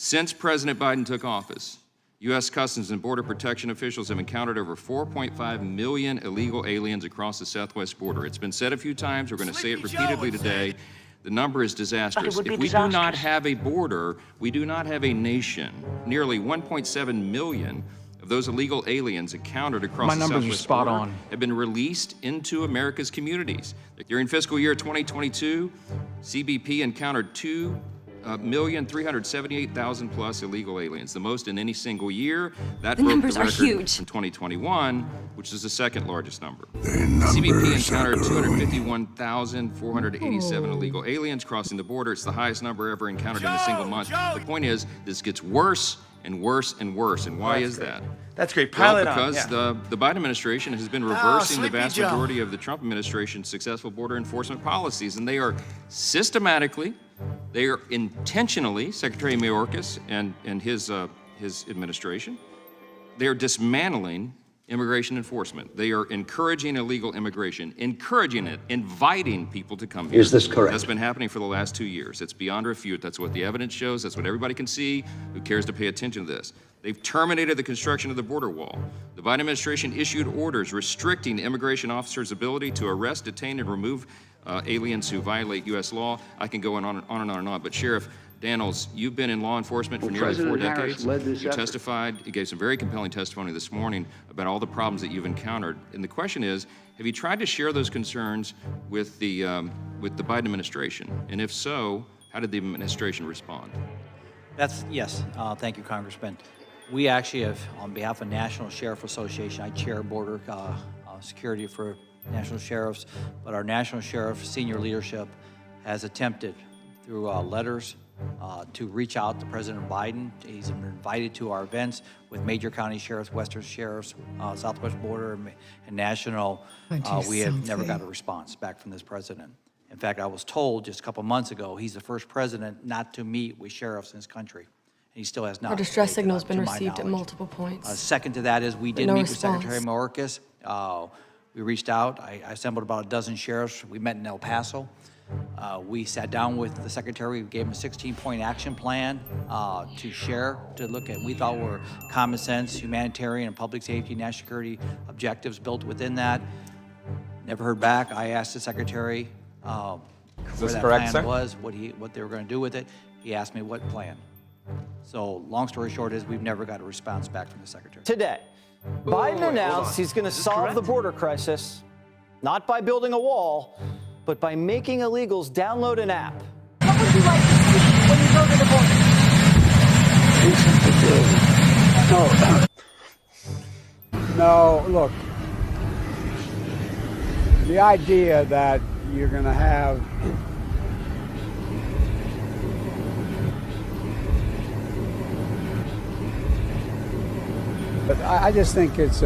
Since President Biden took office, U.S. Customs and Border Protection officials have encountered over 4.5 million illegal aliens across the southwest border. It's been said a few times. We're going to say it repeatedly today. The number is disastrous. If we do not have a border, we do not have a nation. Nearly 1.7 million of those illegal aliens encountered across the southwest border have been released into America's communities. During fiscal year 2022, CBP encountered 2,378,000 plus illegal aliens, the most in any single year. That broke the record from 2021, which is the second largest number. CBP encountered 251,487 illegal aliens crossing the border. It's the highest number ever encountered in a single month. The point is, this gets worse and worse and worse. And why is that? That's great. Pile it on. Because the Biden administration has been reversing the vast majority of the Trump administration's successful border enforcement policies, and they are systematically, they are intentionally, Secretary Mayorkas and his administration, they are dismantling immigration enforcement. They are encouraging illegal immigration, encouraging it, inviting people to come here. Is this correct? That's been happening for the last 2 years. It's beyond refute. That's what the evidence shows. That's what everybody can see who cares to pay attention to this. They've terminated the construction of the border wall. The Biden administration issued orders restricting immigration officers' ability to arrest, detain, and remove aliens who violate U.S. law. I can go on and on. But Sheriff Daniels, you've been in law enforcement for nearly 4 decades. You testified, you gave some very compelling testimony this morning about all the problems that you've encountered. And the question is, have you tried to share those concerns with the Biden administration? And if so, how did the administration respond? Yes, thank you, Congressman. We actually have, on behalf of National Sheriff Association, I chair border security for national sheriffs, but our national sheriff senior leadership has attempted through letters to reach out to President Biden. He's been invited to our events with major county sheriffs, western sheriffs, southwest border, and national. We have never got a response back from this president. In fact, I was told just a couple months ago, he's the first president not to meet with sheriffs in his country. And he still has not. Our distress signal has been received at multiple points. Second to that is we did meet with Secretary Mayorkas. We reached out. I assembled about a dozen sheriffs. We met in El Paso. We sat down with the secretary. We gave him a 16-point action plan to share, to look at, we thought were common sense, humanitarian and public safety, national security objectives built within that. Never heard back. I asked the secretary where that plan was, what they were going to do with it. He asked me what plan. So long story short is we've never got a response back from the secretary. Today, Biden announced he's going to solve the border crisis, not by building a wall, but by making illegals download an app. What would you like to see when you go to the border? No, look, the idea that you're going to have but I just think it's